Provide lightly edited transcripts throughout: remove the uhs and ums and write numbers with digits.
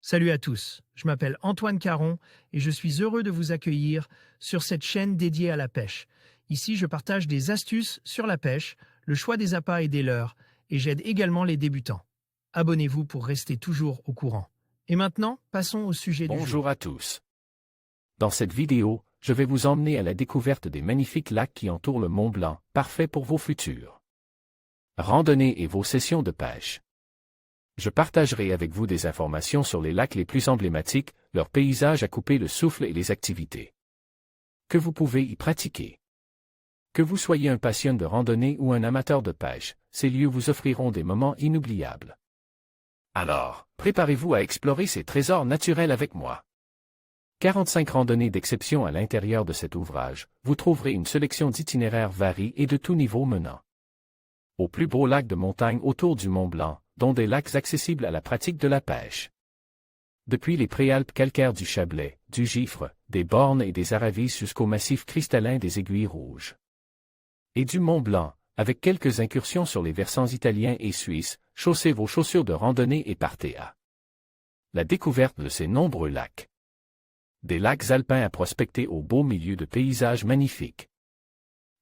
Salut à tous, je m'appelle Antoine Caron et je suis heureux de vous accueillir sur cette chaîne dédiée à la pêche. Ici, je partage des astuces sur la pêche, le choix des appâts et des leurres, et j'aide également les débutants. Abonnez-vous pour rester toujours au courant. Et maintenant, passons au sujet du jour. Bonjour à tous. Dans cette vidéo, je vais vous emmener à la découverte des magnifiques lacs qui entourent le Mont Blanc, parfaits pour vos futures randonnées et vos sessions de pêche. Je partagerai avec vous des informations sur les lacs les plus emblématiques, leurs paysages à couper le souffle et les activités que vous pouvez y pratiquer. Que vous soyez un passionné de randonnée ou un amateur de pêche, ces lieux vous offriront des moments inoubliables. Alors, préparez-vous à explorer ces trésors naturels avec moi. 45 randonnées d'exception à l'intérieur de cet ouvrage, vous trouverez une sélection d'itinéraires variés et de tous niveaux menant aux plus beaux lacs de montagne autour du Mont Blanc, dont des lacs accessibles à la pratique de la pêche. Depuis les préalpes calcaires du Chablais, du Gifre, des Bornes et des Aravis jusqu'au massif cristallin des Aiguilles Rouges et du Mont Blanc, avec quelques incursions sur les versants italiens et suisses, chaussez vos chaussures de randonnée et partez à la découverte de ces nombreux lacs. Des lacs alpins à prospecter au beau milieu de paysages magnifiques.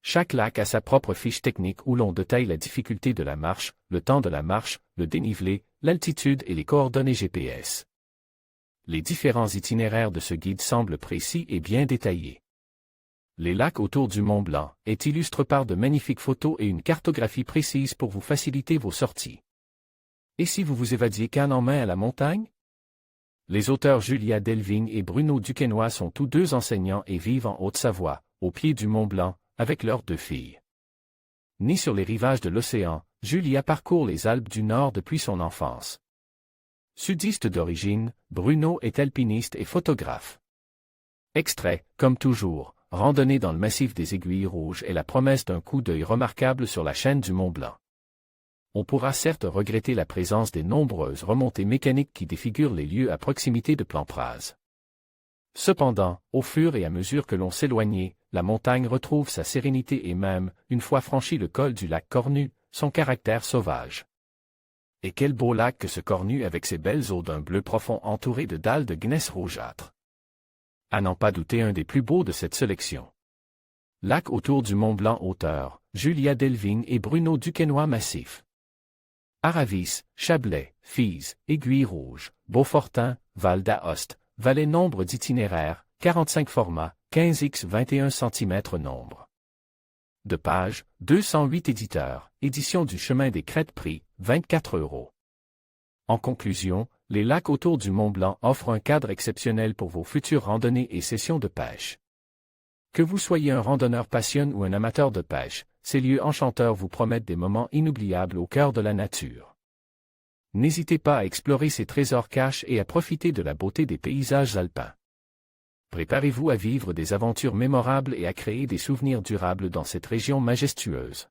Chaque lac a sa propre fiche technique où l'on détaille la difficulté de la marche, le temps de la marche, le dénivelé, l'altitude et les coordonnées GPS. Les différents itinéraires de ce guide semblent précis et bien détaillés. Les lacs autour du Mont Blanc est illustré par de magnifiques photos et une cartographie précise pour vous faciliter vos sorties. Et si vous vous évadiez canne en main à la montagne? Les auteurs Julia Delvigne et Bruno Duquesnoy sont tous deux enseignants et vivent en Haute-Savoie, au pied du Mont Blanc, avec leurs 2 filles. Née sur les rivages de l'océan, Julia parcourt les Alpes du Nord depuis son enfance. Sudiste d'origine, Bruno est alpiniste et photographe. Extrait, comme toujours, randonnée dans le massif des Aiguilles Rouges est la promesse d'un coup d'œil remarquable sur la chaîne du Mont Blanc. On pourra certes regretter la présence des nombreuses remontées mécaniques qui défigurent les lieux à proximité de Plampraz. Cependant, au fur et à mesure que l'on s'éloignait, la montagne retrouve sa sérénité et même, une fois franchi le col du lac Cornu, son caractère sauvage. Et quel beau lac que ce Cornu avec ses belles eaux d'un bleu profond entourées de dalles de gneiss rougeâtre. À n'en pas douter un des plus beaux de cette sélection. Lac autour du Mont Blanc hauteur, Julia Delvigne et Bruno Duquesnoy massif. Aravis, Chablais, Fize, Aiguilles Rouges, Beaufortin, Val d'Aoste, Valais nombre d'itinéraires, 45 formats, 15x 21 cm nombre de pages, 208 éditeurs, édition du Chemin des Crêtes prix, 24 €. En conclusion, les lacs autour du Mont Blanc offrent un cadre exceptionnel pour vos futures randonnées et sessions de pêche. Que vous soyez un randonneur passionné ou un amateur de pêche, ces lieux enchanteurs vous promettent des moments inoubliables au cœur de la nature. N'hésitez pas à explorer ces trésors cachés et à profiter de la beauté des paysages alpins. Préparez-vous à vivre des aventures mémorables et à créer des souvenirs durables dans cette région majestueuse.